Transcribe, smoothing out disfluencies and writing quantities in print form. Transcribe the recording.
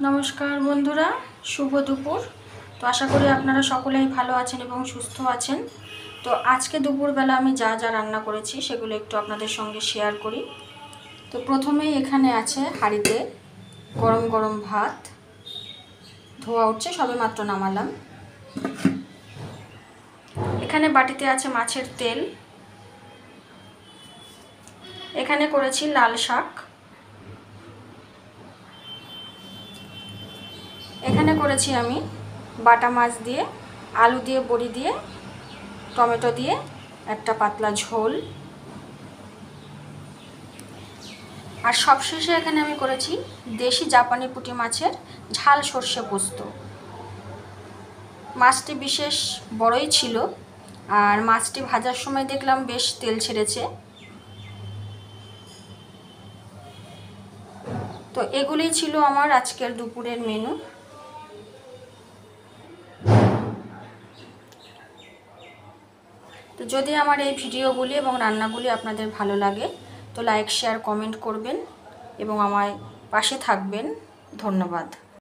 নমস্কার বন্ধুরা, শুভ দুপুর। তো আশা করি আপনারা সকলেই ভালো আছেন এবং সুস্থ আছেন। তো আজকে দুপুরবেলা আমি যা যা রান্না করেছি সেগুলো একটু আপনাদের সঙ্গে শেয়ার করি। তো প্রথমেই এখানে আছে হাঁড়িতে গরম গরম ভাত, ধোয়া উঠছে, সবে মাত্র নামালাম। এখানে বাটিতে আছে মাছের তেল। এখানে করেছি লাল শাক। এখানে করেছি আমি বাটা মাছ দিয়ে, আলু দিয়ে, বড়ি দিয়ে, টমেটো দিয়ে একটা পাতলা ঝোল। আর সবশেষে এখানে আমি করেছি দেশি জাপানি পুঁটি মাছের ঝাল সর্ষে পোস্ত। মাছটি বিশেষ বড়ই ছিল, আর মাছটি ভাজার সময় দেখলাম বেশ তেল ছেড়েছে। তো এগুলোই ছিল আমার আজকের দুপুরের মেনু। তো যদি আমার এই ভিডিওগুলি এবং রান্নাগুলি আপনাদের ভালো লাগে তো লাইক, শেয়ার, কমেন্ট করবেন এবং আমায় পাশে থাকবেন। ধন্যবাদ।